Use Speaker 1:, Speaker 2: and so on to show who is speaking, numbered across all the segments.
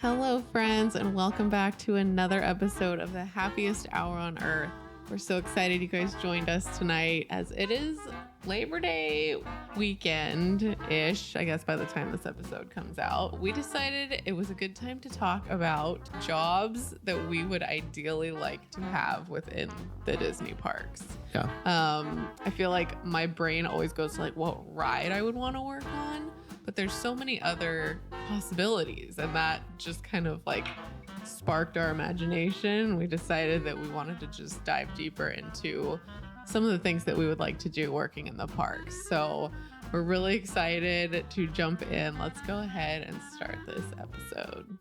Speaker 1: Hello, friends, and welcome back to another episode of the happiest hour on earth. We're so excited you guys joined us tonight as it is Labor Day weekend-ish, I guess by the time this episode comes out. We decided it was a good time to talk about jobs that we would ideally like to have within the Disney parks.
Speaker 2: Yeah.
Speaker 1: I feel like my brain always goes to like what ride I would want to work on, but there's so many other possibilities, and that just kind of like sparked our imagination. We decided that we wanted to just dive deeper into some of the things that we would like to do working in the parks. So we're really excited to jump in. Let's go ahead and start this episode.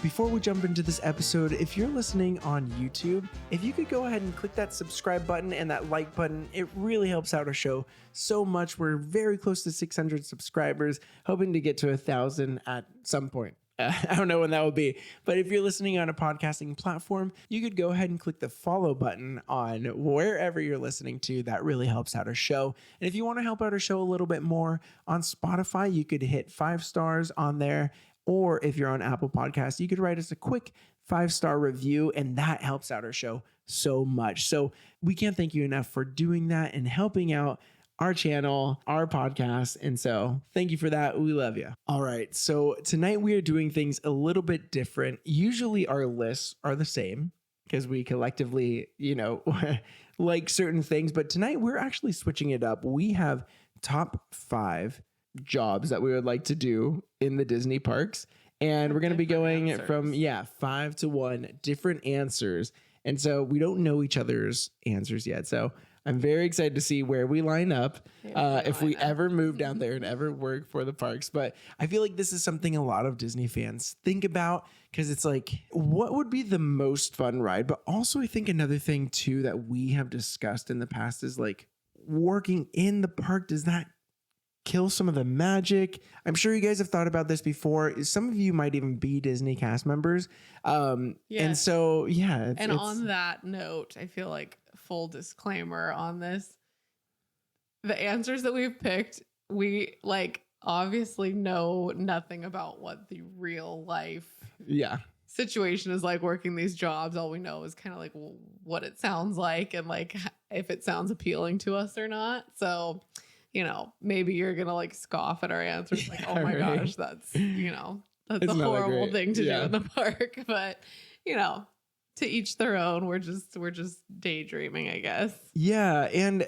Speaker 2: Before we jump into this episode, if you're listening on YouTube, if you could go ahead and click that subscribe button and that like button, it really helps out our show so much. We're very close to 600 subscribers, hoping to get to 1,000 at some point. I don't know when that will be, but if you're listening on a podcasting platform, you could go ahead and click the follow button on wherever you're listening to. That really helps out our show. And if you want to help out our show a little bit more on Spotify, you could hit 5 stars on there. Or if you're on Apple Podcasts, you could write us a quick 5-star review, and that helps out our show so much. So we can't thank you enough for doing that and helping out our channel, our podcast. And so thank you for that. We love you. All right. So tonight we are doing things a little bit different. Usually our lists are the same because we collectively, like certain things. But tonight we're actually switching it up. We have top 5 jobs that we would like to do in the Disney parks. And we're going to be going from 5 to 1 different answers. And so we don't know each other's answers yet. So I'm very excited to see where we line up if we ever move down there and ever work for the parks. But I feel like this is something a lot of Disney fans think about because it's like, what would be the most fun ride? But also I think another thing too that we have discussed in the past is like working in the park. Does that kill some of the magic? I'm sure you guys have thought about this before. Some of you might even be Disney cast members. And so,
Speaker 1: And on that note, I feel like full disclaimer on this, the answers that we've picked, we like obviously know nothing about what the real life situation is like working these jobs. All we know is kind of like what it sounds like and like if it sounds appealing to us or not. So maybe you're going to like scoff at our answers. Like, oh my gosh, that's a horrible thing to do in the park. But, to each their own. We're just daydreaming, I guess.
Speaker 2: Yeah. And,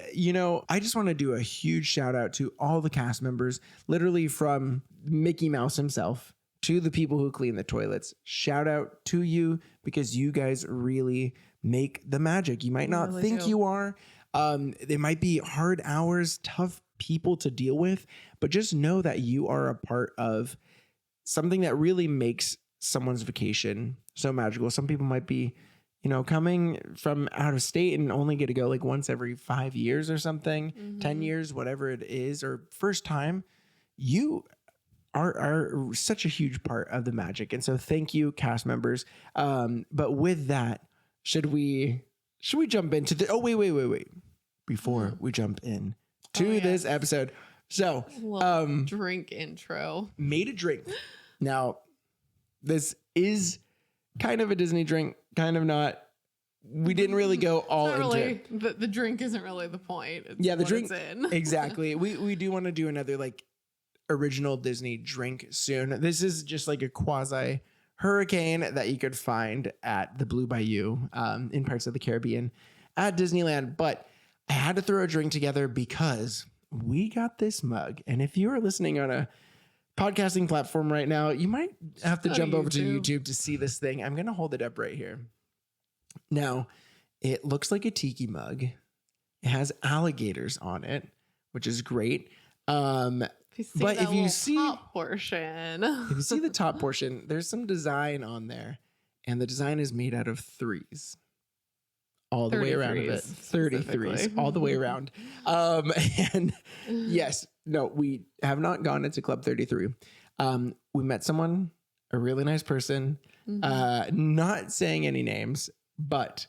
Speaker 2: I just want to do a huge shout out to all the cast members, literally from Mickey Mouse himself to the people who clean the toilets. Shout out to you because you guys really make the magic. You might not think you are. They might be hard hours, tough people to deal with, but just know that you are a part of something that really makes someone's vacation so magical. Some people might be, coming from out of state and only get to go like once every 5 years or something, 10 years, whatever it is, or first time. You are such a huge part of the magic. And so thank you, cast members. But with that, should we jump into wait. Before we jump in to this episode. So,
Speaker 1: drink intro.
Speaker 2: Made a drink. Now, this is kind of a Disney drink, kind of not. We didn't really go all into it.
Speaker 1: The drink isn't really the point. It's
Speaker 2: the drink.
Speaker 1: It's in.
Speaker 2: Exactly. We do want to do another like original Disney drink soon. This is just like a quasi hurricane that you could find at the Blue Bayou in parts of the Caribbean at Disneyland. But I had to throw a drink together because we got this mug. And if you are listening on a podcasting platform right now, you might have to jump over to YouTube to see this thing. I'm going to hold it up right here. Now, it looks like a tiki mug. It has alligators on it, which is great.
Speaker 1: If you see top portion,
Speaker 2: if you see the top portion, there's some design on there. And the design is made out of 3s. All the way around of it. 33s all the way around. And yes, no, we have not gone into Club 33. We met someone, a really nice person, not saying any names, but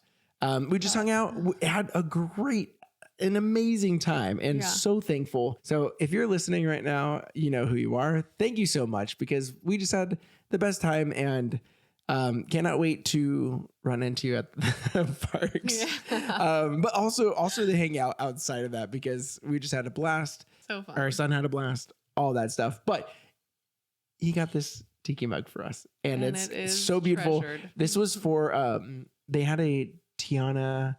Speaker 2: we just hung out. We had a great an amazing time and
Speaker 1: Yeah.
Speaker 2: so thankful. So if you're listening right now, you know who you are. Thank you so much, because we just had the best time, and cannot wait to run into you at the parks.
Speaker 1: Yeah.
Speaker 2: But also to hang out outside of that, because we just had a blast.
Speaker 1: So fun.
Speaker 2: Our son had a blast, all that stuff. But he got this tiki mug for us, and
Speaker 1: And
Speaker 2: it's
Speaker 1: it is
Speaker 2: so beautiful.
Speaker 1: treasured.
Speaker 2: This was for they had a Tiana,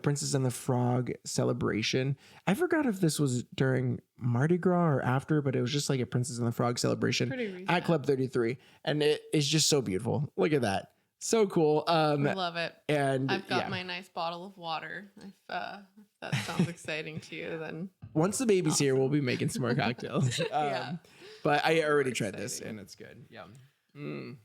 Speaker 2: Princess and the Frog celebration. I forgot if this was during Mardi Gras or after, but it was just like a Princess and the Frog celebration
Speaker 1: Pretty recent.
Speaker 2: at Club 33, and it is just so beautiful. Look at that, so cool.
Speaker 1: I love it.
Speaker 2: And
Speaker 1: I've got my nice bottle of water. If that sounds exciting to you, then
Speaker 2: once the baby's here, we'll be making some more cocktails.
Speaker 1: Yeah.
Speaker 2: But I already tried
Speaker 1: Exciting.
Speaker 2: this, and it's good. Yum.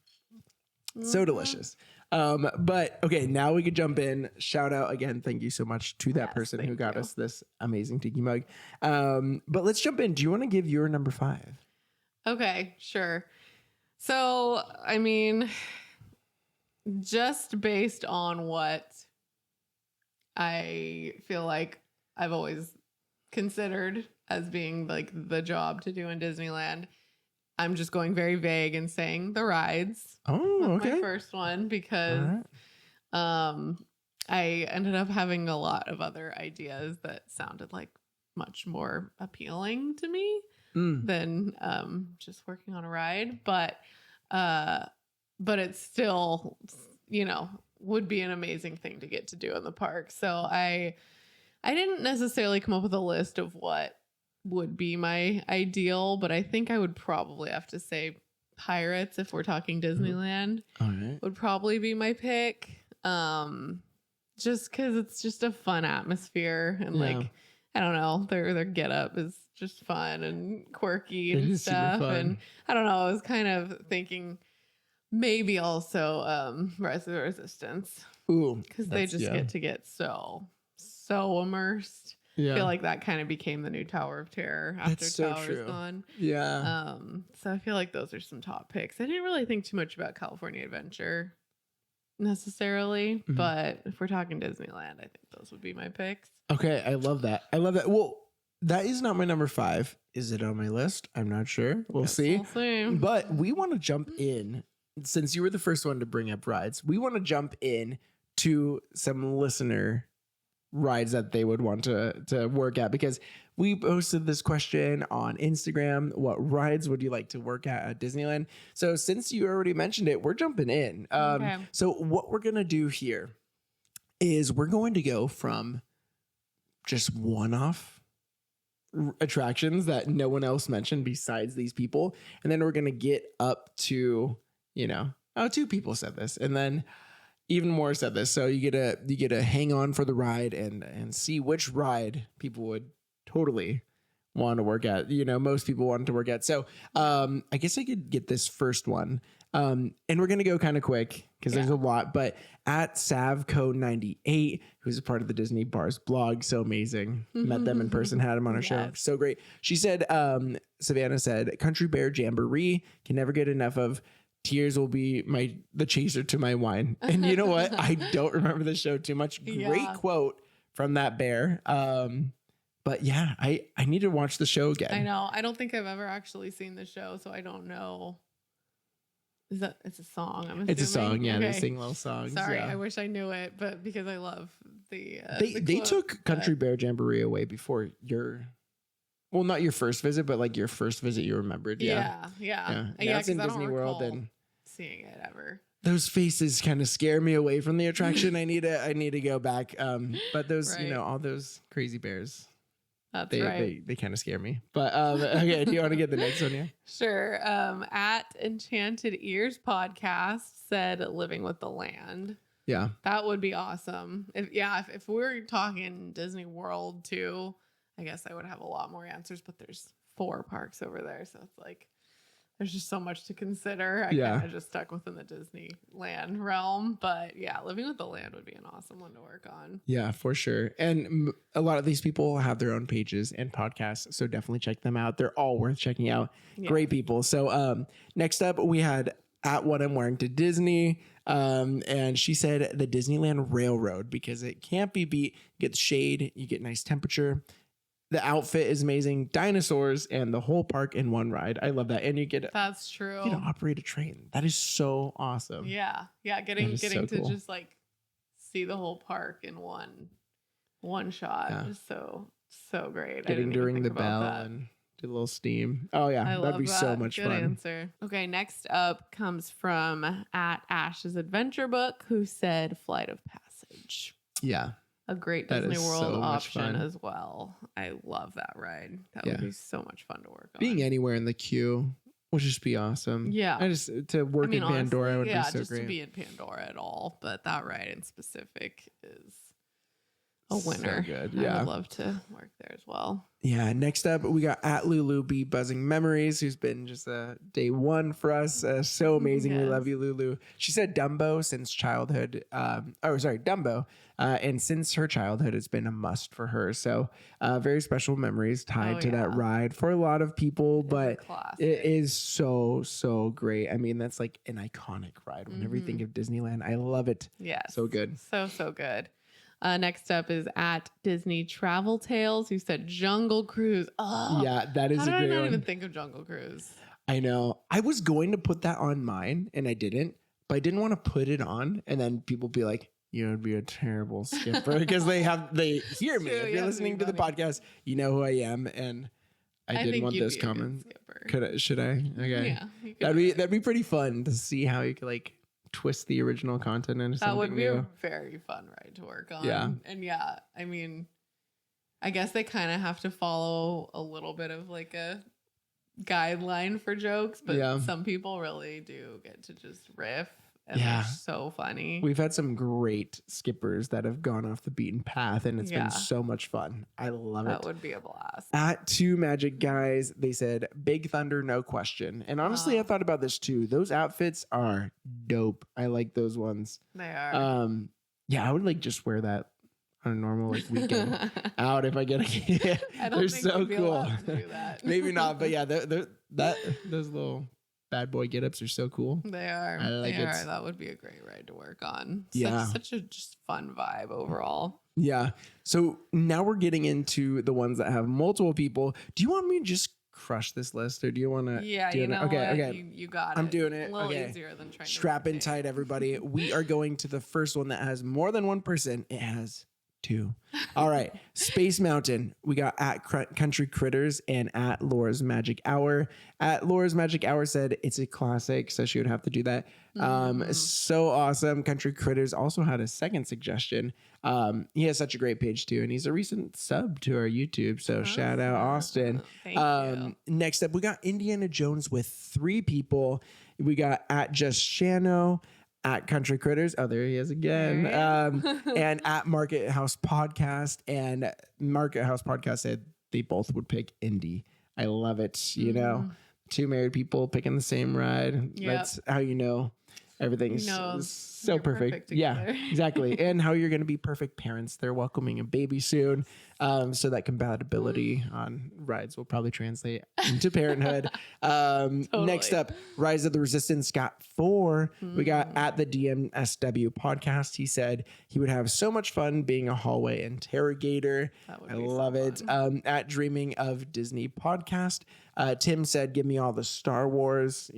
Speaker 2: So delicious. But okay, now we could jump in. Shout out again. Thank you so much to that
Speaker 1: Yes,
Speaker 2: person who
Speaker 1: thank
Speaker 2: got
Speaker 1: you.
Speaker 2: us this amazing tiki mug. But let's jump in. Do you want to give your number 5?
Speaker 1: Okay, sure. So, I mean, just based on what I feel like I've always considered as being like the job to do in Disneyland, I'm just going very vague and saying the rides.
Speaker 2: Oh,
Speaker 1: That's
Speaker 2: okay.
Speaker 1: my first one, because
Speaker 2: All right.
Speaker 1: I ended up having a lot of other ideas that sounded like much more appealing to me than just working on a ride. But it's still, would be an amazing thing to get to do in the park. So I didn't necessarily come up with a list of what would be my ideal, but I think I would probably have to say Pirates, if we're talking Disneyland,
Speaker 2: All right.
Speaker 1: would probably be my pick. Just because it's just a fun atmosphere, and like, I don't know, their get up is just fun and quirky
Speaker 2: It
Speaker 1: and
Speaker 2: is super
Speaker 1: stuff.
Speaker 2: fun.
Speaker 1: And I don't know, I was kind of thinking maybe also Rise of the Resistance,
Speaker 2: Ooh,
Speaker 1: because they just get so immersed. I feel like that kind of became the new Tower of Terror after
Speaker 2: That's so
Speaker 1: Tower's
Speaker 2: true.
Speaker 1: gone.
Speaker 2: Yeah.
Speaker 1: So I feel like those are some top picks. I didn't really think too much about California Adventure necessarily, but if we're talking Disneyland, I think those would be my picks.
Speaker 2: Okay, I love that. Well, that is not my number 5. Is it on my list? I'm not sure. We'll see.
Speaker 1: We'll see.
Speaker 2: But we want to jump in, since you were the first one to bring up rides. We want to jump in to some listener rides that they would want to work at, because we posted this question on Instagram: what rides would you like to work at Disneyland? So since you already mentioned it, we're jumping in.
Speaker 1: Okay.
Speaker 2: So what we're gonna do here is we're going to go from just one-off attractions that no one else mentioned besides these people, and then we're gonna get up to 2 people said this, and then even more said this. So you get to hang on for the ride and see which ride people would totally want to work at. Most people want to work at. So I guess I could get this first one. And we're gonna go kind of quick because there's a lot. But at Savco98, who's a part of the Disney Bars blog, so amazing. Met them in person, had them on our show, so great. She said, Savannah said, Country Bear Jamboree, can never get enough of. Tears will be the chaser to my wine. And you know what? I don't remember the show too much. Great quote from that bear. But yeah, I need to watch the show again.
Speaker 1: I know. I don't think I've ever actually seen the show, so I don't know. It's a song? I'm assuming.
Speaker 2: It's a song. Yeah, they
Speaker 1: Okay.
Speaker 2: sing little songs.
Speaker 1: Sorry,
Speaker 2: yeah.
Speaker 1: I wish I knew it, but because I love the
Speaker 2: They took Country Bear Jamboree away before not your first visit, but like your first visit you remembered.
Speaker 1: Yeah.
Speaker 2: Now it's
Speaker 1: because
Speaker 2: in
Speaker 1: I don't
Speaker 2: Disney World,
Speaker 1: recall
Speaker 2: and
Speaker 1: seeing it ever.
Speaker 2: those faces kind of scare me away from the attraction. I need to go back. But those,
Speaker 1: Right.
Speaker 2: all those crazy bears,
Speaker 1: That's right.
Speaker 2: they kind of scare me. But okay, do you want to get the next one here?
Speaker 1: Sure. At Enchanted Ears podcast said Living with the Land.
Speaker 2: Yeah.
Speaker 1: That would be awesome. If we're talking Disney World too, I guess I would have a lot more answers, but there's 4 parks over there, so it's like there's just so much to consider. I kind of just stuck within the Disneyland realm, but yeah, Living with the Land would be an awesome one to work on.
Speaker 2: Yeah, for sure. And a lot of these people have their own pages and podcasts, so definitely check them out. They're all worth checking out.
Speaker 1: Yeah.
Speaker 2: Great people. So next up, we had at What I'm Wearing to Disney. And she said the Disneyland Railroad, because it can't be beat. You get the shade, you get nice temperature. The outfit is amazing. Dinosaurs and the whole park in one ride. I love that. And you get
Speaker 1: That's true.
Speaker 2: You get to operate a train. That is so awesome.
Speaker 1: Yeah. Getting
Speaker 2: so
Speaker 1: to
Speaker 2: cool.
Speaker 1: just like see the whole park in one shot is so great.
Speaker 2: Getting to ring the bell and do a little steam. Oh yeah, that'd be so much
Speaker 1: Good
Speaker 2: fun.
Speaker 1: answer. Okay, next up comes from at Ash's Adventure Book, who said Flight of Passage.
Speaker 2: Yeah.
Speaker 1: A great
Speaker 2: That
Speaker 1: Disney
Speaker 2: is
Speaker 1: World
Speaker 2: so much
Speaker 1: option
Speaker 2: fun.
Speaker 1: as well. I love that ride. That would be so much fun to work on.
Speaker 2: Being anywhere in the queue would just be awesome.
Speaker 1: Yeah.
Speaker 2: To work in Pandora would be so
Speaker 1: just
Speaker 2: great.
Speaker 1: to be in Pandora at all, but that ride in specific is a winner.
Speaker 2: So good.
Speaker 1: I
Speaker 2: Yeah.
Speaker 1: would love to work there as well.
Speaker 2: Yeah. Next up, we got at Lulu B Buzzing Memories, who's been just a day one for us. So amazing. We love you, Lulu. She said Dumbo since childhood. Dumbo. And since her childhood, it's been a must for her. So very special memories tied to that ride for a lot of people, but it is so great. I mean, that's like an iconic ride. Whenever you think of Disneyland, I love it.
Speaker 1: Yes.
Speaker 2: So good.
Speaker 1: So good. Next up is at Disney Travel Tales, who said Jungle Cruise. Oh,
Speaker 2: yeah, that is a great one.
Speaker 1: How did I not even think of Jungle Cruise?
Speaker 2: I know. I was going to put that on mine and I didn't, but I didn't want to put it on and then people be like, you would be a terrible skipper, because they hear me. If you're listening to the podcast, you know who I am, and I didn't want this comment. Should I? Okay. Yeah, that'd be pretty fun to see how you could like twist the original content into something new. That would be
Speaker 1: a very fun ride to work on.
Speaker 2: Yeah.
Speaker 1: And yeah, I mean, I guess they kind of have to follow a little bit of like a guideline for jokes, but some people really do get to just riff. And they're so funny.
Speaker 2: We've had some great skippers that have gone off the beaten path, and it's been so much fun. I love it.
Speaker 1: That would be a blast.
Speaker 2: At Two Magic Guys, they said Big Thunder, no question. And honestly, I thought about this too. Those outfits are dope. I like those ones.
Speaker 1: They are.
Speaker 2: Yeah, I would like just wear that on a normal like weekend out if I get a.
Speaker 1: I don't
Speaker 2: they're
Speaker 1: think
Speaker 2: so
Speaker 1: you'd be
Speaker 2: cool.
Speaker 1: allowed to do that.
Speaker 2: Maybe not, but yeah, those little bad boy get-ups are so cool.
Speaker 1: They are.
Speaker 2: I like
Speaker 1: they
Speaker 2: it.
Speaker 1: are. That would be a great ride to work on. Such a just fun vibe overall.
Speaker 2: Yeah. So now we're getting into the ones that have multiple people. Do you want me to just crush this list, or do you want to?
Speaker 1: Yeah,
Speaker 2: Okay.
Speaker 1: You got it.
Speaker 2: I'm doing it.
Speaker 1: A little easier than trying
Speaker 2: Strap in tight, everybody. We are going to the first one that has more than one person. It has two. All right. Space Mountain. We got at Country Critters and at Laura's Magic Hour. At Laura's Magic Hour said it's a classic, so she would have to do that. So awesome. Country Critters also had a second suggestion. He has such a great page too, and he's a recent sub to our YouTube. So shout out Austin.
Speaker 1: Thank you.
Speaker 2: Next up, we got Indiana Jones with 3 people. We got at Just Shano, at Country Critters. Oh, there he is again. And at Market House Podcast. And Market House Podcast said they both would pick Indy. I love it. You know, 2 married people picking the same ride.
Speaker 1: Yep.
Speaker 2: That's how you know everything's so perfect. Yeah, exactly. And how you're going to be perfect parents. They're welcoming a baby soon. So that compatibility on rides will probably translate into parenthood. Next up, Rise of the Resistance got 4. We got at the DMSW podcast. He said he would have so much fun being a hallway interrogator. I love it. At Dreaming of Disney podcast, Tim said, give me all the Star Wars,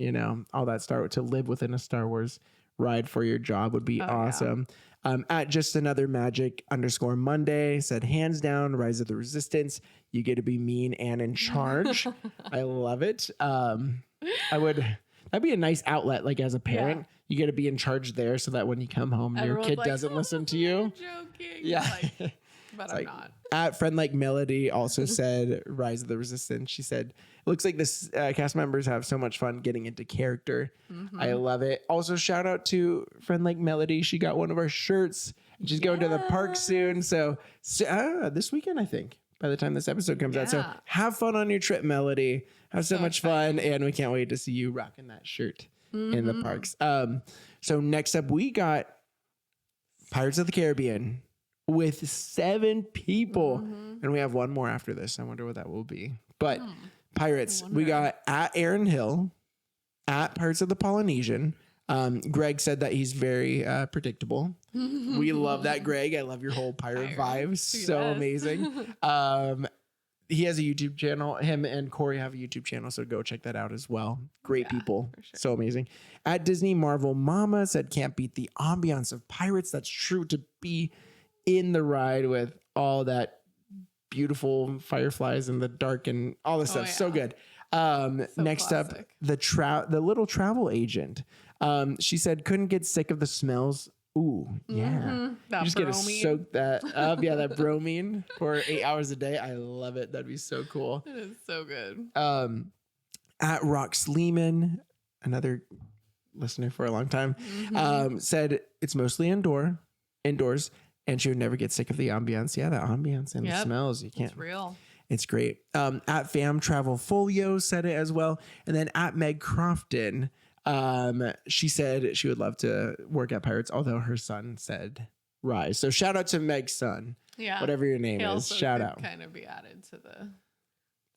Speaker 2: all that to live within a Star Wars ride for your job would be awesome. At Just Another Magic _ said, hands down, Rise of the Resistance. You get to be mean and in charge. I love it. That'd be a nice outlet. Like as a parent, you get to be in charge there so that when you come home, your kid doesn't listen to you.
Speaker 1: Joking.
Speaker 2: Yeah.
Speaker 1: But I'm not.
Speaker 2: At Friend Like Melody also said Rise of the Resistance. She said, it looks like this cast members have so much fun getting into character. I love it. Also, shout out to Friend Like Melody. She got one of our shirts. She's going to the park soon. So this weekend, I think, by the time this episode comes out. So have fun on your trip, Melody. Have so much fun. And we can't wait to see you rocking that shirt in the parks. So next up, we got Pirates of the Caribbean with 7 people. And we have one more after this. I wonder what that will be. But Pirates, we got at Aaron Hill, At Pirates of the Polynesian, Greg said that he's very predictable. We love that, Greg. I love your whole pirate vibes. So amazing. He has a YouTube channel. Him and Corey have a YouTube channel, so go check that out as well. Great people. Sure. So amazing. At Disney Marvel Mama said, can't beat the ambiance of pirates. That's true. To be in the ride with all that beautiful fireflies in the dark and all this stuff. So good. Next classic. Up, the little travel agent. She said, couldn't get sick of the smells. Ooh, yeah.
Speaker 1: Mm-hmm.
Speaker 2: You just get to soak that up. Yeah, that bromine for 8 hours a day. I love it. That'd be so cool.
Speaker 1: It is so good.
Speaker 2: At Rox Lehman, another listener for a long time, said it's mostly indoors, and she would never get sick of the ambiance. Yeah, the ambiance and the smells. You can't.
Speaker 1: It's real.
Speaker 2: It's great. At Fam Travel Folio said it as well. And then at Meg Crofton, she said she would love to work at Pirates, although her son said Rise. So shout out to Meg's son. Yeah. Whatever your name is. Shout out.
Speaker 1: Kind of be added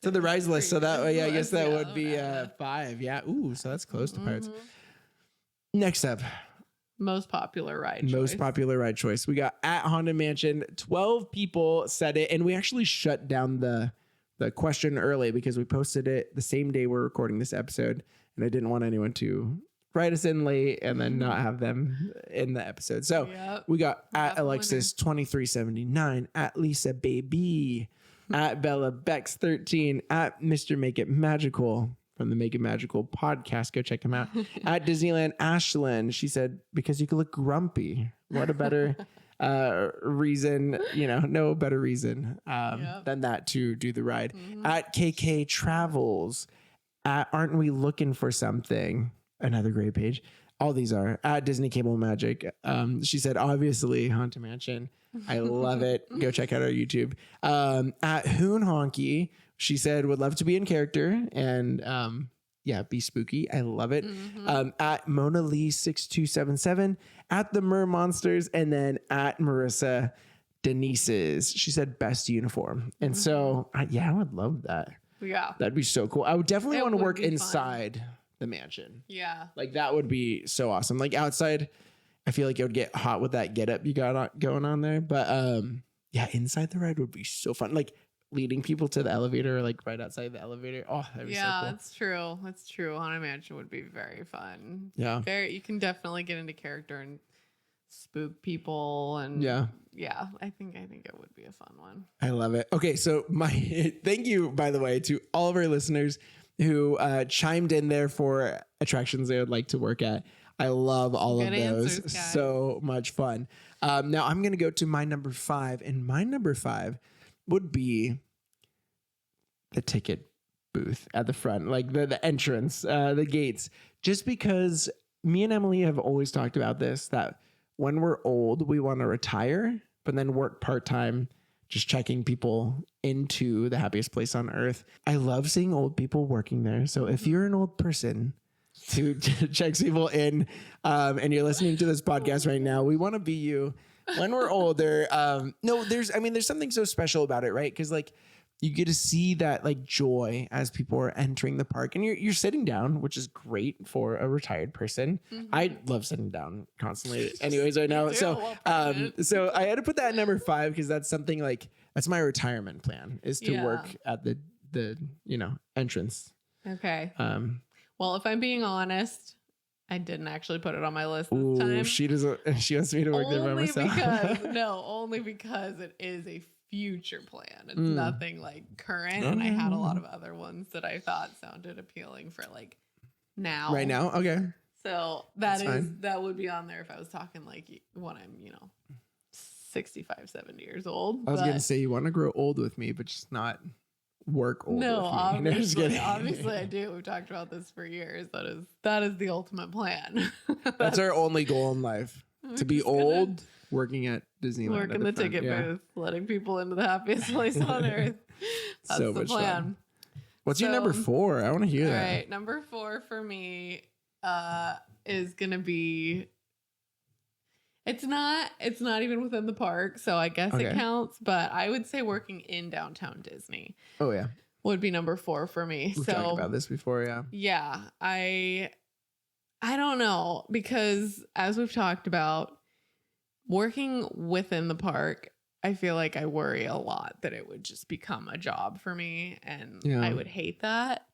Speaker 1: to
Speaker 2: the Rise list. So that way, I guess that would be 5. Yeah. Ooh, so that's close to Pirates. Next up.
Speaker 1: Most popular ride
Speaker 2: choice. We got at Haunted Mansion. 12 people said it, and we actually shut down the question early because we posted it the same day we're recording this episode, and I didn't want anyone to write us in late and then not have them in the episode. So we got at Alexis 2379, at Lisa Baby, at Bella Bex 13, at Mr. Make It Magical from the Make It Magical podcast. Go check him out. At Disneyland Ashlyn, she said, because you could look grumpy. What a better reason, no better reason than that to do the ride. At KK Travels, at Aren't We Looking for Something? Another great page. All these are at Disney Cable Magic. She said, obviously, Haunted Mansion. I love it. Go check out our YouTube. At Hoon Honky, she said, would love to be in character and be spooky. I love it. At Mona Lee 6277, at the Mer Monsters, and then at Marissa Denise's. She said best uniform. And so, I would love that.
Speaker 1: Yeah.
Speaker 2: That'd be so cool. I would definitely want to work inside the mansion.
Speaker 1: Yeah.
Speaker 2: Like that would be so awesome. Like outside, I feel like it would get hot with that get up you got going on there. But inside the ride would be so fun. Like leading people to the elevator, like right outside the elevator. Oh, that'd be so cool.
Speaker 1: That's true. That's true. Haunted Mansion would be very fun.
Speaker 2: Yeah.
Speaker 1: You can definitely get into character and spook people. And I think it would be a fun one.
Speaker 2: I love it. Okay. So thank you, by the way, to all of our listeners who chimed in there for attractions they would like to work at. I love all of those. Answers, so much fun. Now I'm going to go to my number 5, and my number 5 would be the ticket booth at the front, like the entrance, the gates, just because me and Emily have always talked about this, that when we're old, we want to retire, but then work part-time, just checking people into the happiest place on earth. I love seeing old people working there. So if you're an old person who checks people in, and you're listening to this podcast right now, we want to be you when we're older. There's something so special about it, right? Because like you get to see that like joy as people are entering the park, and you're sitting down, which is great for a retired person. I love sitting down constantly anyways right now. So I had to put that at number 5 because that's something like that's my retirement plan, is to work at the entrance.
Speaker 1: Okay. Well, if I'm being honest, I didn't actually put it on my list this time.
Speaker 2: She wants me to work there by myself.
Speaker 1: Only because it is a future plan. It's nothing like current. And I had a lot of other ones that I thought sounded appealing for like now.
Speaker 2: Right now? Okay.
Speaker 1: So that would be on there if I was talking like when I'm, 65, 70 years old.
Speaker 2: I was going to say you want to grow old with me, but just not work old. No,
Speaker 1: obviously I do. We've talked about this for years. That is the ultimate plan.
Speaker 2: That's our only goal in life. To be old, working at Disneyland.
Speaker 1: Working the ticket booth, letting people into the happiest place on earth. That's so the plan. Fun.
Speaker 2: What's your number 4? I want to hear that.
Speaker 1: All right, number 4 for me is gonna be. It's not even within the park, so I guess it counts. But I would say working in downtown Disney.
Speaker 2: Oh yeah.
Speaker 1: would be number 4 for me.
Speaker 2: We've talked about this before, yeah.
Speaker 1: Yeah, I don't know, because as we've talked about, working within the park, I feel like I worry a lot that it would just become a job for me, and I would hate that.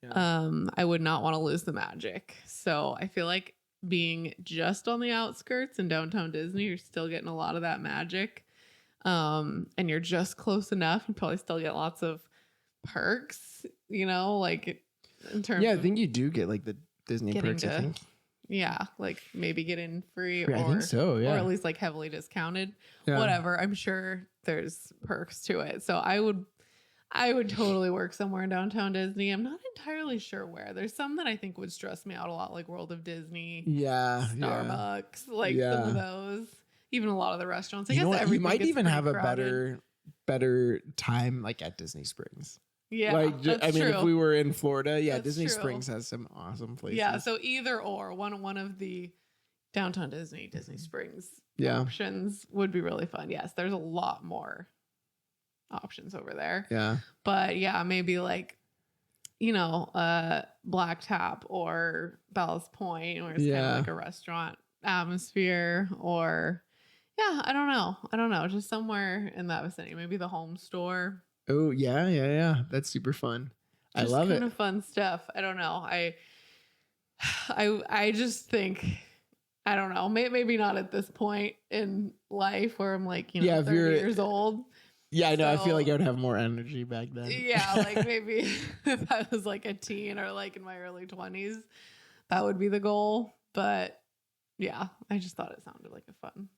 Speaker 1: Yeah. I would not want to lose the magic. So I feel like being just on the outskirts in downtown Disney, you're still getting a lot of that magic. And you're just close enough. You probably still get lots of perks, like in terms
Speaker 2: I think you do get like the Disney perks, I think.
Speaker 1: Yeah, like maybe get in free,
Speaker 2: I think so, yeah.
Speaker 1: Or at least like heavily discounted. Yeah. Whatever. I'm sure there's perks to it. So I would totally work somewhere in downtown Disney. I'm not entirely sure where. There's some that I think would stress me out a lot, like World of Disney.
Speaker 2: Yeah.
Speaker 1: Starbucks, like some of those. Even a lot of the restaurants. I guess
Speaker 2: you might even have
Speaker 1: crowded.
Speaker 2: a better time like at Disney Springs.
Speaker 1: Yeah,
Speaker 2: I mean, if we were in Florida,
Speaker 1: that's
Speaker 2: Disney
Speaker 1: true.
Speaker 2: Springs has some awesome places.
Speaker 1: Yeah, so either or, one of the downtown Disney Springs options would be really fun. Yes, there's a lot more options over there.
Speaker 2: Yeah.
Speaker 1: But yeah, maybe like, Black Tap or Ballast Point, or it's kind of like a restaurant atmosphere, or I don't know. Just somewhere in that vicinity. Maybe the home store.
Speaker 2: Oh, yeah. That's super fun. I love it.
Speaker 1: Kind of fun stuff. I don't know. I just think, I don't know. Maybe not at this point in life where I'm like, 30 years old.
Speaker 2: Yeah, I know. I feel like I would have more energy back then.
Speaker 1: Yeah, like maybe if I was like a teen or like in my early 20s, that would be the goal. But yeah, I just thought it sounded like a fun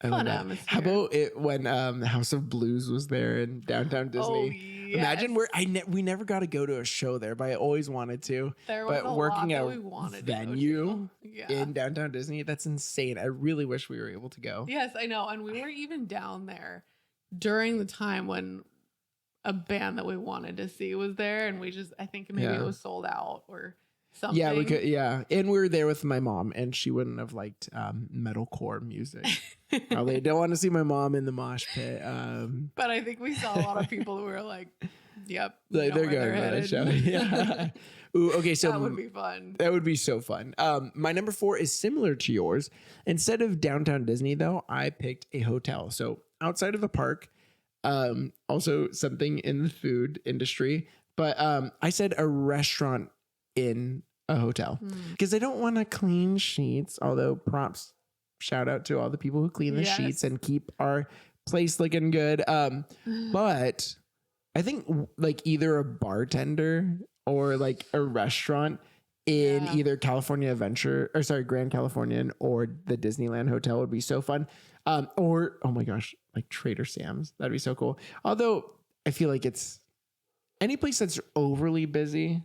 Speaker 1: atmosphere.
Speaker 2: How about it when House of Blues was there in downtown Disney?
Speaker 1: Oh, yes.
Speaker 2: Imagine we never got to go to a show there, but I always wanted to.
Speaker 1: There was
Speaker 2: but
Speaker 1: a
Speaker 2: working
Speaker 1: lot
Speaker 2: at
Speaker 1: that we wanted
Speaker 2: venue
Speaker 1: to go to.
Speaker 2: in downtown Disney, that's insane. I really wish we were able to go.
Speaker 1: Yes, I know. And we were even down there during the time when a band that we wanted to see was there, and I think maybe it was sold out or something.
Speaker 2: Yeah, we could. Yeah, and we were there with my mom, and she wouldn't have liked metalcore music. Probably don't want to see my mom in the mosh pit.
Speaker 1: But I think we saw a lot of people who were like, "Yep,
Speaker 2: they're going to that show." Yeah. Ooh, okay, so
Speaker 1: that would be fun.
Speaker 2: That would be so fun. My number 4 is similar to yours. Instead of downtown Disney, though, I picked a hotel. So outside of the park, also something in the food industry, but I said a restaurant in a hotel because I don't want to clean sheets, although props, shout out to all the people who clean the sheets and keep our place looking good. But I think like either a bartender or like a restaurant in either Grand Californian or the Disneyland Hotel would be so fun. Or, oh my gosh, like Trader Sam's. That'd be so cool. Although I feel like it's any place that's overly busy.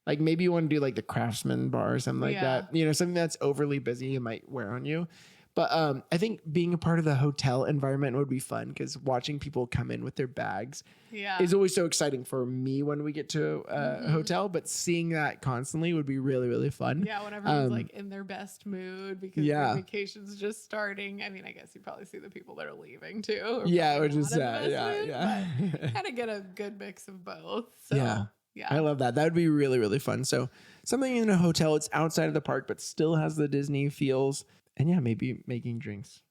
Speaker 2: Like maybe you want to do like the Craftsman bar or something like that. Something that's overly busy, it might wear on you. But I think being a part of the hotel environment would be fun because watching people come in with their bags is always so exciting for me when we get to a hotel. But seeing that constantly would be really, really fun.
Speaker 1: Yeah, when everyone's like in their best mood because the vacation's just starting. I mean, I guess you probably see the people that are leaving too.
Speaker 2: Yeah, which is
Speaker 1: yeah. Kind of get a good mix of both. So, yeah.
Speaker 2: I love that. That would be really, really fun. So something in a hotel, it's outside of the park, but still has the Disney feels. And maybe making drinks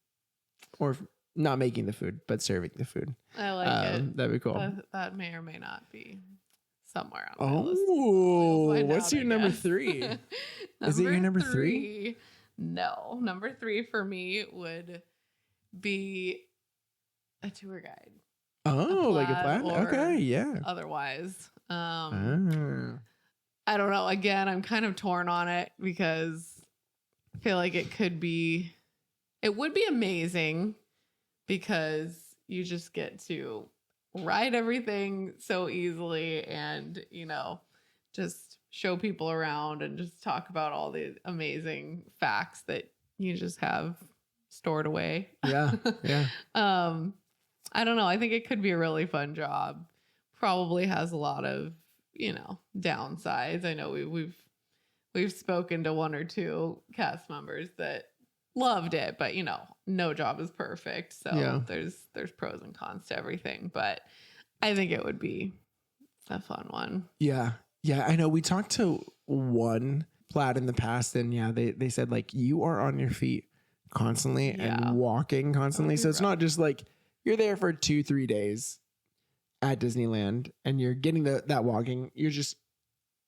Speaker 2: or not making the food, but serving the food.
Speaker 1: I like it.
Speaker 2: That'd be cool.
Speaker 1: That may or may not be somewhere on my list.
Speaker 2: Oh, what's your number 3? Is it your number 3?
Speaker 1: No. Number 3 for me would be a tour guide.
Speaker 2: Oh, like a plan? Okay, yeah.
Speaker 1: Otherwise. I don't know. Again, I'm kind of torn on it because I feel like it would be amazing because you just get to ride everything so easily and, just show people around and just talk about all the amazing facts that you just have stored away.
Speaker 2: Yeah.
Speaker 1: I don't know. I think it could be a really fun job. Probably has a lot of, downsides. I know we've spoken to 1 or 2 cast members that loved it, but no job is perfect. So there's pros and cons to everything, but I think it would be a fun one.
Speaker 2: Yeah. Yeah. I know we talked to one Plaid in the past, and yeah, they said like you are on your feet constantly and walking constantly. So it's not just like you're there for 2-3 days at Disneyland and you're getting that walking. You're just,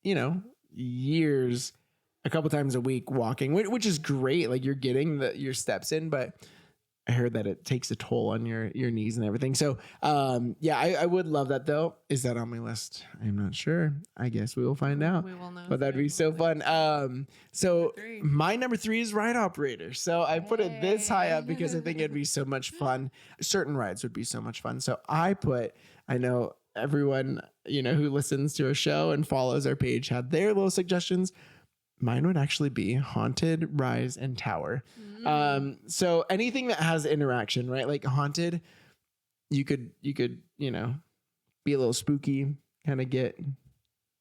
Speaker 2: years, a couple times a week walking, which is great. Like you're getting your steps in, but I heard that it takes a toll on your knees and everything. So, I would love that though. Is that on my list? I'm not sure. I guess we will find out.
Speaker 1: We will know.
Speaker 2: But that'd be so fun. So my number 3 is ride operator. So I put it this high up because I think it'd be so much fun. Certain rides would be so much fun. So I know everyone, who listens to a show and follows our page had their little suggestions. Mine would actually be Haunted, Rise, and Tower. So anything that has interaction, right? Like Haunted, you could, be a little spooky, kind of get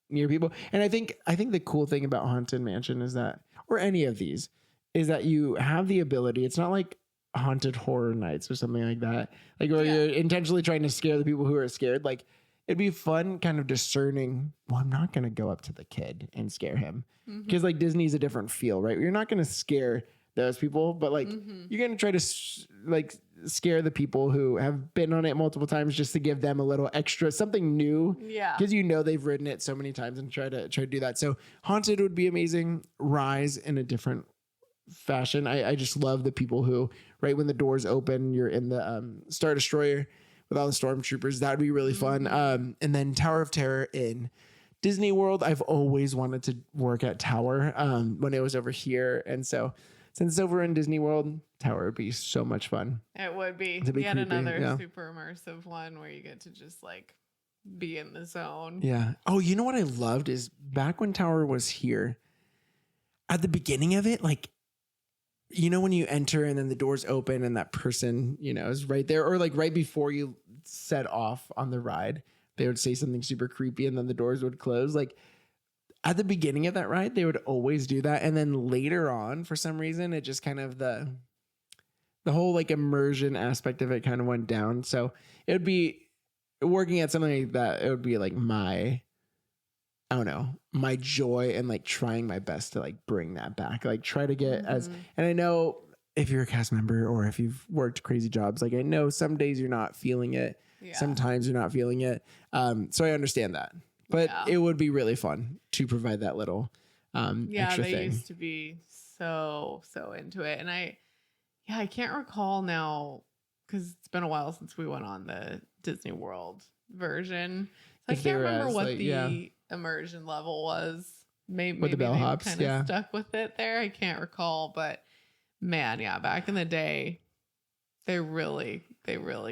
Speaker 2: near people. And I think the cool thing about Haunted Mansion is that, or any of these, is that you have the ability. It's not like Haunted Horror Nights or something like that. Like where you're intentionally trying to scare the people who are scared. Like it'd be fun kind of discerning, well, I'm not going to go up to the kid and scare him. Because like Disney's a different feel, right? You're not going to scare those people, but like you're going to try to like scare the people who have been on it multiple times just to give them a little extra something new.
Speaker 1: Yeah.
Speaker 2: Because they've ridden it so many times and try to do that. So Haunted would be amazing. Rise in a different fashion. I just love the people who, right when the doors open, you're in the Star Destroyer with all the stormtroopers. That would be really fun. And then Tower of Terror in Disney World. I've always wanted to work at Tower when it was over here. And so since it's over in Disney World, Tower would be so much fun.
Speaker 1: It would be. Yet another super immersive one where you get to just like be in the zone.
Speaker 2: Yeah. Oh, you know what I loved is back when Tower was here, at the beginning of it, like, when you enter and then the doors open and that person, is right there, or like right before you set off on the ride, they would say something super creepy and then the doors would close. Like at the beginning of that ride, they would always do that. And then later on, for some reason, it just kind of the whole like immersion aspect of it kind of went down. So it would be working at something like that. It would be like my joy and like trying my best to like bring that back, like try to get and I know if you're a cast member or if you've worked crazy jobs, like I know some days you're not feeling it. Sometimes you're not feeling it. So I understand that, but it would be really fun to provide that little extra thing.
Speaker 1: Used to be so into it. And I can't recall now because it's been a while since we went on the Disney World version. So I can't remember what the immersion level was. Maybe
Speaker 2: with the bellhops,
Speaker 1: kind of stuck with it there. I can't recall, but man, back in the day, they really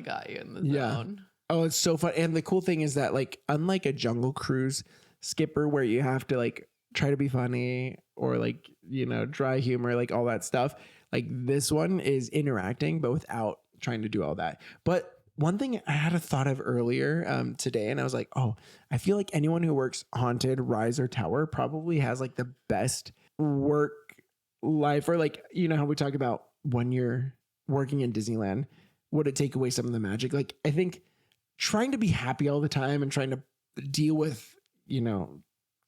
Speaker 1: got you in the zone.
Speaker 2: Oh, it's so fun. And the cool thing is that like, unlike a Jungle Cruise skipper where you have to like try to be funny or like, dry humor, like all that stuff, like this one is interacting, but without trying to do all that. But one thing I had a thought of earlier today, and I was like, oh, I feel like anyone who works Haunted, Rise, or Tower probably has like the best work life, or like, how we talk about when you're working in Disneyland, would it take away some of the magic? Like, I think trying to be happy all the time and trying to deal with,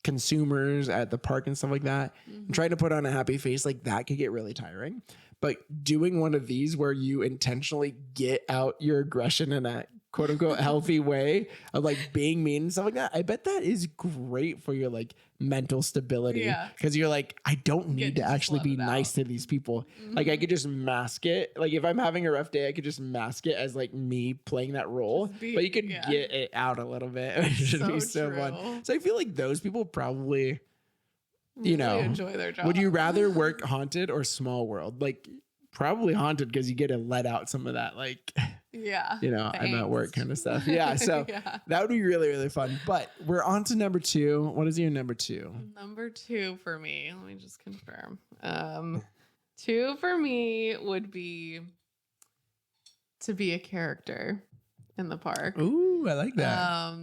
Speaker 2: consumers at the park and stuff like that, and trying to put on a happy face, like that could get really tiring. But doing one of these where you intentionally get out your aggression in a quote unquote healthy way of like being mean and stuff like that, I bet that is great for your like mental stability. Because you're like, I don't need to actually be nice to these people. Like I could just mask it. Like if I'm having a rough day, I could just mask it as like me playing that role. But you could get it out a little bit. It should be so fun. So I feel like those people probably
Speaker 1: enjoy their job.
Speaker 2: Would you rather work Haunted or Small World? Like probably Haunted because you get to let out some of that like I'm at work kind of stuff. So that would be really, really fun. But we're on to number 2. What is your number 2?
Speaker 1: Number 2 for me, let me just confirm. 2 for me would be to be a character in the park.
Speaker 2: Ooh, I like that.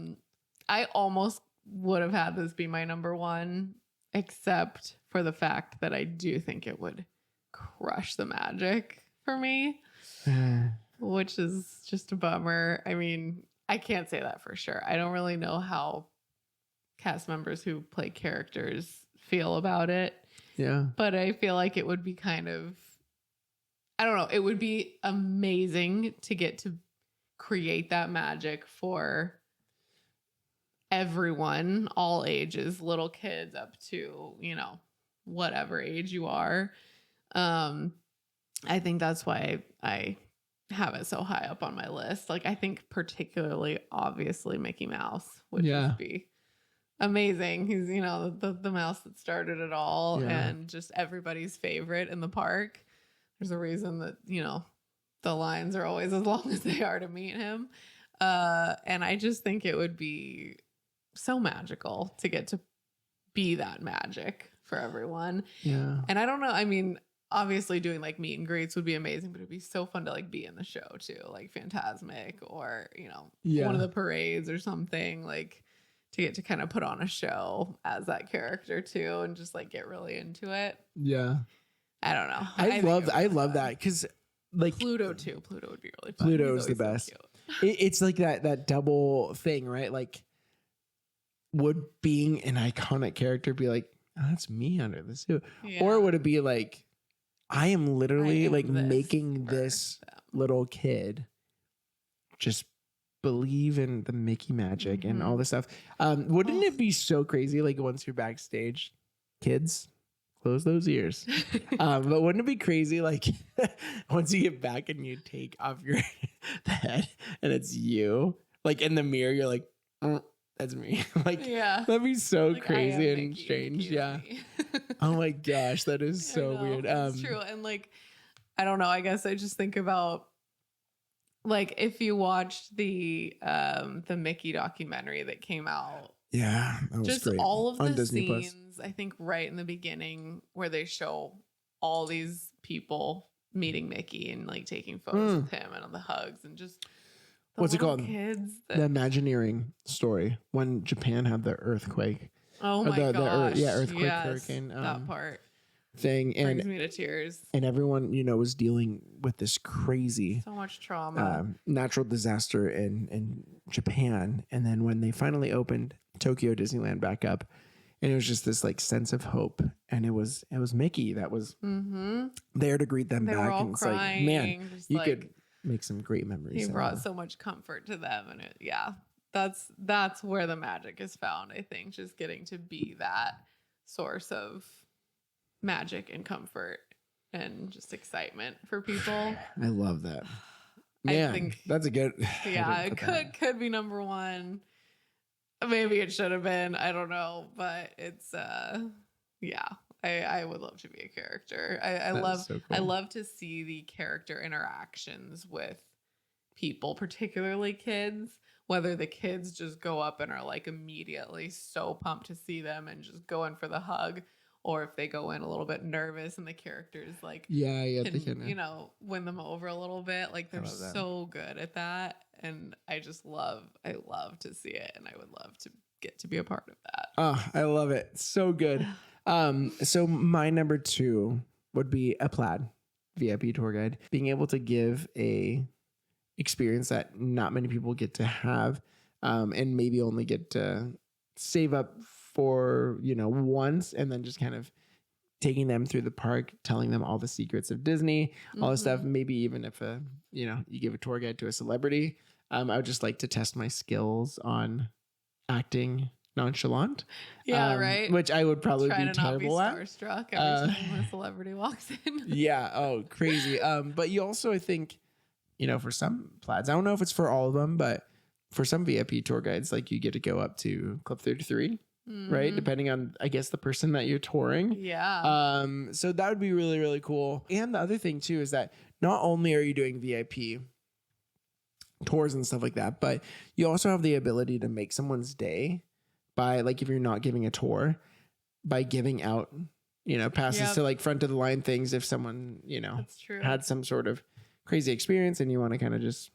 Speaker 1: I almost would have had this be my number 1, except for the fact that I do think it would crush the magic for me, which is just a bummer. I mean, I can't say that for sure. I don't really know how cast members who play characters feel about it.
Speaker 2: Yeah.
Speaker 1: But I feel like it would be I don't know, it would be amazing to get to create that magic for everyone, all ages, little kids up to, whatever age you are. I think that's why I have it so high up on my list. Like, I think particularly, obviously, Mickey Mouse would just be amazing. He's, the mouse that started it all and just everybody's favorite in the park. There's a reason that, the lines are always as long as they are to meet him. And I just think it would be so magical to get to be that magic for everyone.
Speaker 2: Yeah.
Speaker 1: And I don't know. I mean, obviously doing like meet and greets would be amazing, but it'd be so fun to like be in the show too, like Fantasmic or, one of the parades or something, like to get to kind of put on a show as that character too and just like get really into it.
Speaker 2: Yeah.
Speaker 1: I don't know.
Speaker 2: I love that because like
Speaker 1: Pluto too. Pluto would be really fun.
Speaker 2: Pluto is the best. It's like that double thing, right? Like, would being an iconic character be like, oh, that's me under the suit? Yeah. Or would it be like, I am literally like making this little kid just believe in the Mickey magic and all this stuff. Wouldn't it be so crazy? Like once you're backstage, kids, close those ears. But wouldn't it be crazy? Like once you get back and you take off your the head and it's you, like in the mirror, you're like, that's me. Like, that'd be so like, crazy and Mickey, strange. Yeah. Oh my gosh, that is so weird.
Speaker 1: It's true. And like, I don't know. I guess I just think about like if you watched the Mickey documentary that came out.
Speaker 2: Yeah, that was
Speaker 1: just
Speaker 2: great.
Speaker 1: All of
Speaker 2: on
Speaker 1: the
Speaker 2: Disney
Speaker 1: scenes.
Speaker 2: Plus.
Speaker 1: I think right in the beginning where they show all these people meeting Mickey and like taking photos with him and all the hugs and just.
Speaker 2: What's it called?
Speaker 1: Kids
Speaker 2: the Imagineering story when Japan had the earthquake.
Speaker 1: Oh my gosh!
Speaker 2: Earthquake, hurricane.
Speaker 1: That part
Speaker 2: thing
Speaker 1: brings me to tears.
Speaker 2: And everyone, was dealing with this crazy,
Speaker 1: so much trauma,
Speaker 2: natural disaster in Japan. And then when they finally opened Tokyo Disneyland back up, and it was just this like sense of hope, and it was Mickey that was there to greet them
Speaker 1: they
Speaker 2: back,
Speaker 1: were all
Speaker 2: and it's
Speaker 1: crying,
Speaker 2: like, man, you could make some great memories.
Speaker 1: He brought so much comfort to them, and that's where the magic is found. I think just getting to be that source of magic and comfort and just excitement for people.
Speaker 2: I love that. Man, I think that's a good.
Speaker 1: Yeah, it could be number one. Maybe it should have been. I don't know, but it's I would love to be a character. I love to see the character interactions with people, particularly kids, whether the kids just go up and are like immediately so pumped to see them and just go in for the hug, or if they go in a little bit nervous and the characters like can, win them over a little bit. Like they're so good at that. And I love to see it, and I would love to get to be a part of that.
Speaker 2: Oh, I love it. So good. So my number 2 would be a plaid VIP tour guide. Being able to give a experience that not many people get to have, and maybe only get to save up for, once, and then just kind of taking them through the park, telling them all the secrets of Disney, all this stuff. Maybe even if you give a tour guide to a celebrity, I would just like to test my skills on acting nonchalant.
Speaker 1: Yeah, right.
Speaker 2: Which I would probably be terrible at.
Speaker 1: Starstruck every time a celebrity walks in.
Speaker 2: Yeah. Oh, crazy. But you also, I think, for some plaids, I don't know if it's for all of them, but for some VIP tour guides, like you get to go up to Club 33. Right, depending on, I guess, the person that you're touring.
Speaker 1: Yeah.
Speaker 2: So that would be really, really cool. And the other thing too is that not only are you doing VIP tours and stuff like that, but you also have the ability to make someone's day by, like, if you're not giving a tour, by giving out, passes to like front of the line things. If someone,
Speaker 1: That's true.
Speaker 2: had some sort of crazy experience and you want to kind of just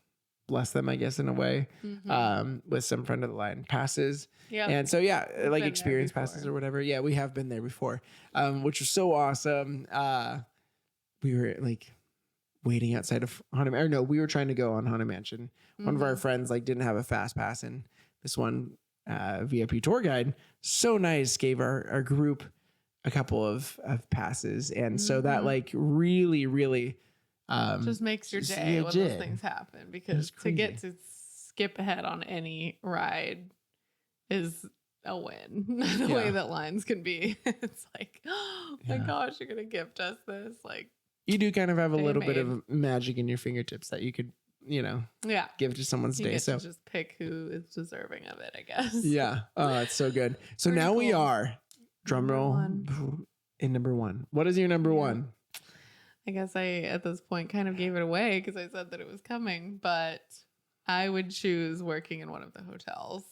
Speaker 2: bless them, I guess, in a way, with some front of the line passes.
Speaker 1: Yeah.
Speaker 2: And so, like experience passes or whatever. Yeah, we have been there before, which was so awesome. We were like waiting outside of Haunted, or no, we were trying to go on Haunted Mansion. One of our friends like didn't have a fast pass, and this one VIP tour guide, so nice, gave our group a couple of passes. And so that like really
Speaker 1: just makes your
Speaker 2: just-
Speaker 1: day
Speaker 2: yeah,
Speaker 1: when those things happen, because to
Speaker 2: crazy.
Speaker 1: get to skip ahead on any ride is a win. The way that lines can be. It's like, oh my gosh, you're going to gift us this. Like,
Speaker 2: you do kind of have a little bit
Speaker 1: made.
Speaker 2: of magic in your fingertips that you could, give to someone's
Speaker 1: you
Speaker 2: day.
Speaker 1: get
Speaker 2: So
Speaker 1: to just pick who is deserving of it, I guess.
Speaker 2: yeah. Oh, it's so good. So
Speaker 1: Very
Speaker 2: now we
Speaker 1: cool.
Speaker 2: are drum
Speaker 1: Number
Speaker 2: roll
Speaker 1: one.
Speaker 2: in number one. What is your number one?
Speaker 1: I guess I, at this point, kind of gave it away because I said that it was coming, but I would choose working in one of the hotels.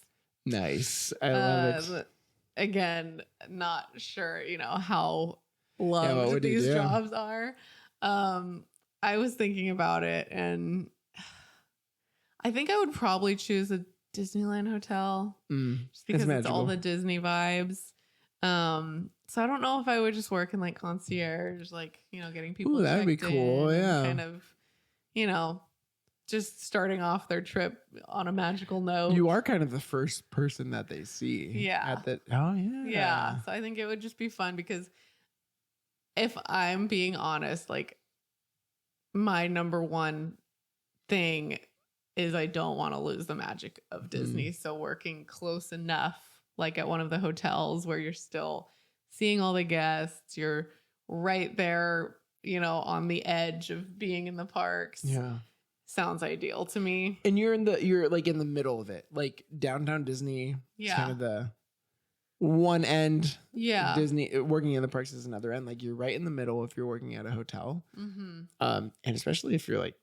Speaker 2: Nice. I love it.
Speaker 1: Again, not sure, how
Speaker 2: what
Speaker 1: loved
Speaker 2: would you
Speaker 1: these
Speaker 2: do?
Speaker 1: jobs are. I was thinking about it, and I think I would probably choose a Disneyland hotel just because it's all
Speaker 2: magical.
Speaker 1: the Disney vibes. So I don't know if I would just work in like concierge, like, getting people.
Speaker 2: Ooh, that'd be
Speaker 1: checked
Speaker 2: cool.
Speaker 1: in and
Speaker 2: Yeah.
Speaker 1: kind of, just starting off their trip on a magical note.
Speaker 2: You are kind of the first person that they see.
Speaker 1: Yeah.
Speaker 2: Yeah.
Speaker 1: So I think it would just be fun because if I'm being honest, like my number one thing is I don't want to lose the magic of Disney. So working close enough, like at one of the hotels where you're still seeing all the guests, you're right there, on the edge of being in the parks.
Speaker 2: Yeah.
Speaker 1: Sounds ideal to me.
Speaker 2: And you're like in the middle of it, like downtown Disney.
Speaker 1: Yeah.
Speaker 2: It's kind of the one end.
Speaker 1: Yeah.
Speaker 2: Disney working in the parks is another end. Like you're right in the middle if you're working at a hotel. And especially if you're like,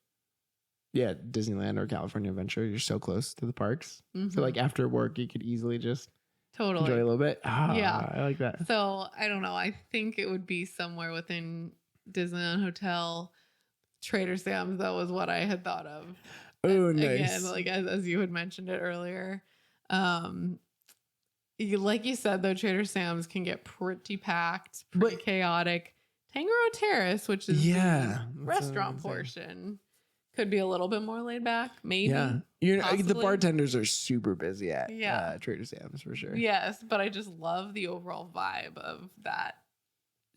Speaker 2: Disneyland or California Adventure, you're so close to the parks. So like after work, you could easily just
Speaker 1: totally
Speaker 2: enjoy a little bit.
Speaker 1: Yeah.
Speaker 2: I like that.
Speaker 1: So I don't know. I think it would be somewhere within Disneyland Hotel, Trader Sam's. That was what I had thought of.
Speaker 2: Oh, nice.
Speaker 1: Again, like as you had mentioned it earlier. Like you said, though, Trader Sam's can get pretty packed, pretty chaotic. Tangaroa Terrace, which is the restaurant portion, could be a little bit more laid back. Maybe.
Speaker 2: Yeah. The bartenders are super busy at Trader Sam's for sure.
Speaker 1: Yes, but I just love the overall vibe of that.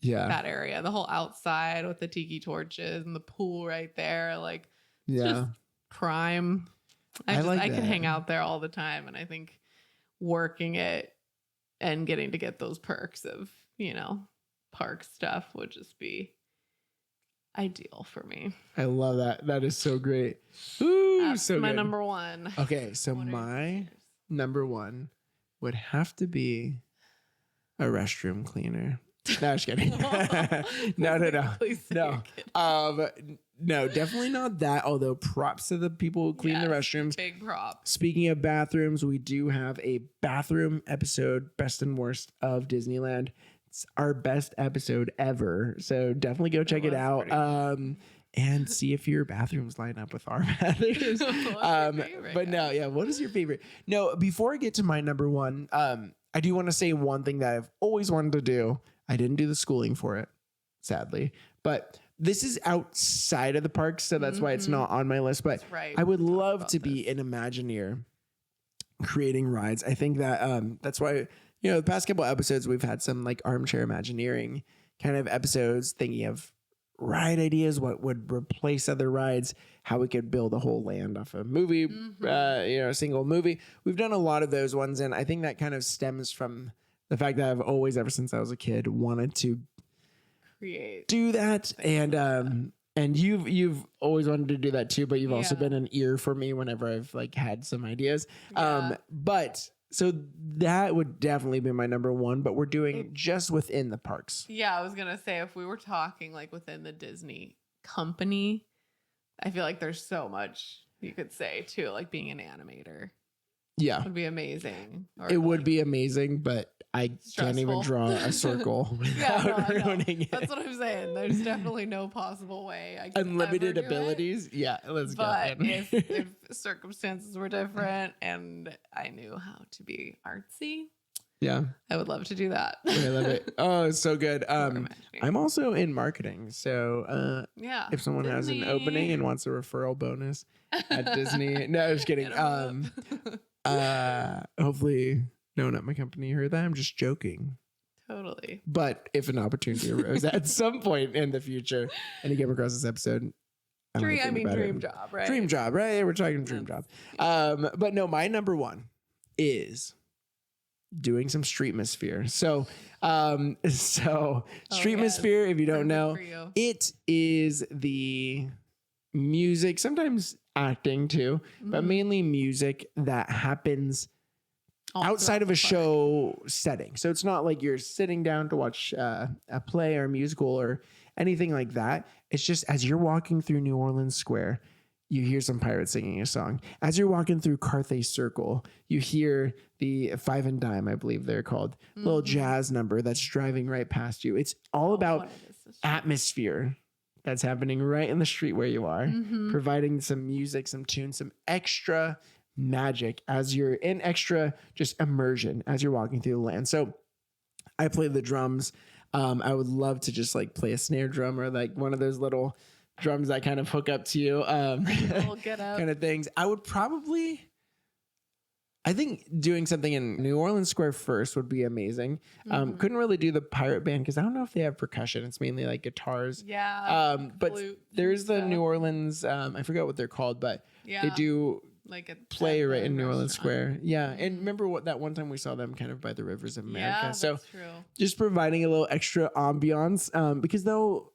Speaker 2: Yeah.
Speaker 1: That area, the whole outside with the tiki torches and the pool right there, like just prime. I could hang out there all the time, and I think working it and getting to get those perks of park stuff would just be ideal for me.
Speaker 2: I love that. That is so great. Ooh,
Speaker 1: That's
Speaker 2: so
Speaker 1: my
Speaker 2: good.
Speaker 1: number one.
Speaker 2: Okay, so my number one would have to be a restroom cleaner. No, just kidding. No. No, definitely not that. Although props to the people who clean the restrooms.
Speaker 1: Big props.
Speaker 2: Speaking of bathrooms, we do have a bathroom episode, best and worst of Disneyland. It's our best episode ever. So definitely go check it out. And see if your bathrooms line up with our bathrooms. But no, what is your favorite? No, before I get to my number one, I do want to say one thing that I've always wanted to do. I didn't do the schooling for it, sadly, but this is outside of the park, so that's why it's not on my list. But I would love to be an Imagineer creating rides. I think that that's why, the past couple episodes, we've had some like armchair Imagineering kind of episodes, thinking of ride ideas, what would replace other rides, how we could build a whole land off a movie, a single movie. We've done a lot of those ones, and I think that kind of stems from the fact that I've always, ever since I was a kid, wanted to do that. And you've always wanted to do that too, but you've also been an ear for me whenever I've like had some ideas. But so that would definitely be my number one, but we're doing just within the parks. Yeah,
Speaker 1: I was going to say, if we were talking like within the Disney company, I feel like there's so much you could say too, like being an animator.
Speaker 2: Yeah.
Speaker 1: Would be amazing.
Speaker 2: It would be amazing, but I can't even draw a circle without ruining it.
Speaker 1: That's what I'm saying. There's definitely no possible way I could
Speaker 2: unlimited
Speaker 1: ever do
Speaker 2: abilities.
Speaker 1: It.
Speaker 2: Yeah, let's go.
Speaker 1: But if circumstances were different and I knew how to be artsy, I would love to do that.
Speaker 2: I love it. Oh, it's so good. I'm also in marketing, so if someone has an opening and wants a referral bonus at Disney, no, just kidding. Hopefully no one at my company heard that. I'm just joking.
Speaker 1: Totally.
Speaker 2: But if an opportunity arose at some point in the future and you came across this episode,
Speaker 1: Dream job, right?
Speaker 2: Dream job, right? We're talking dream job. But no, my number one is doing some streetmosphere. So streetmosphere, if you don't know, it is the music, sometimes acting too, but mainly music that happens outside of a show setting. So it's not like you're sitting down to watch a play or a musical or anything like that. It's just as you're walking through New Orleans Square, you hear some pirates singing a song. As you're walking through Carthay Circle, you hear the Five and Dime, I believe they're called, little jazz number that's driving right past you. It's all about atmosphere that's happening right in the street where you are, providing some music, some tunes, some extra magic as you're in, extra just immersion as you're walking through the land. So I play the drums. I would love to just like play a snare drum or like one of those little drums that kind of hook up to you,
Speaker 1: get up
Speaker 2: kind of things. I think doing something in New Orleans Square first would be amazing. Couldn't really do the pirate band because I don't know if they have percussion. It's mainly like guitars.
Speaker 1: Yeah.
Speaker 2: But there's the New Orleans, I forgot what they're called, but they do like a play right in New Orleans Square. Yeah. And remember what that one time we saw them kind of by the rivers of America.
Speaker 1: Yeah,
Speaker 2: so
Speaker 1: that's true.
Speaker 2: Just providing a little extra ambiance, because though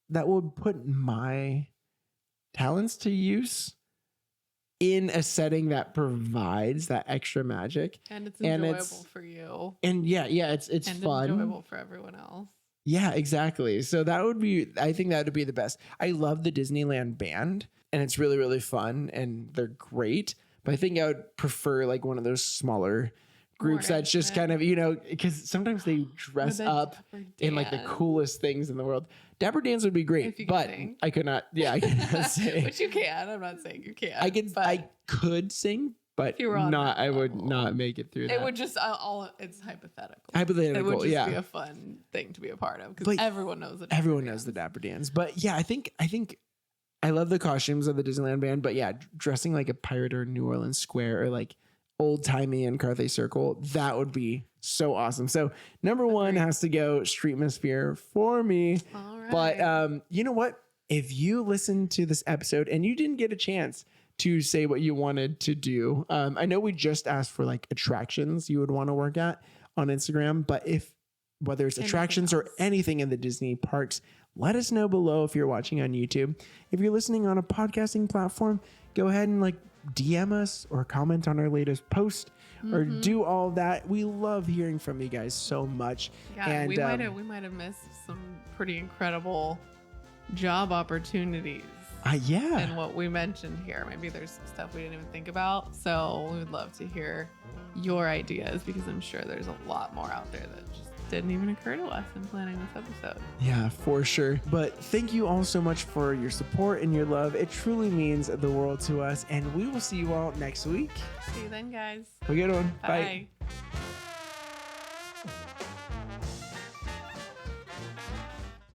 Speaker 2: that would put my talents to use in a setting that provides that extra magic.
Speaker 1: And it's enjoyable for you.
Speaker 2: And it's
Speaker 1: and
Speaker 2: fun.
Speaker 1: Enjoyable for everyone else.
Speaker 2: Yeah, exactly. So I think that would be the best. I love the Disneyland band and it's really, really fun and they're great. But I think I would prefer like one of those smaller groups that's just kind of, because sometimes they dress up in like the coolest things in the world. Dapper Dance would be great, but I could not. Yeah, I cannot sing.
Speaker 1: Which you can. I'm not saying you can't.
Speaker 2: I could sing, but I would not make it through that.
Speaker 1: It would just it's hypothetical.
Speaker 2: Hypothetical,
Speaker 1: it would just be a fun thing to be a part of because everyone knows it. Everyone knows
Speaker 2: the Dapper Dance. But yeah, I think I love the costumes of the Disneyland band, but yeah, dressing like a pirate or New Orleans Square or like old timey in Carthay Circle, that would be so awesome. So number one has to go Streetmosphere for me.
Speaker 1: All right.
Speaker 2: But you know what? If you listened to this episode and you didn't get a chance to say what you wanted to do, I know we just asked for like attractions you would want to work at on Instagram, but whether it's attractions or anything in the Disney parks, let us know below if you're watching on YouTube. If you're listening on a podcasting platform, go ahead and like DM us or comment on our latest post or do all that. We love hearing from you guys so much.
Speaker 1: Yeah, and we might have missed some pretty incredible job opportunities. And what we mentioned here. Maybe there's some stuff we didn't even think about. So we would love to hear your ideas because I'm sure there's a lot more out there that just didn't even occur to us in planning this episode.
Speaker 2: Yeah, for sure. But thank you all so much for your support and your love. It truly means the world to us. And we will see you all next week.
Speaker 1: See you then, guys.
Speaker 2: Have a good one.
Speaker 1: Bye.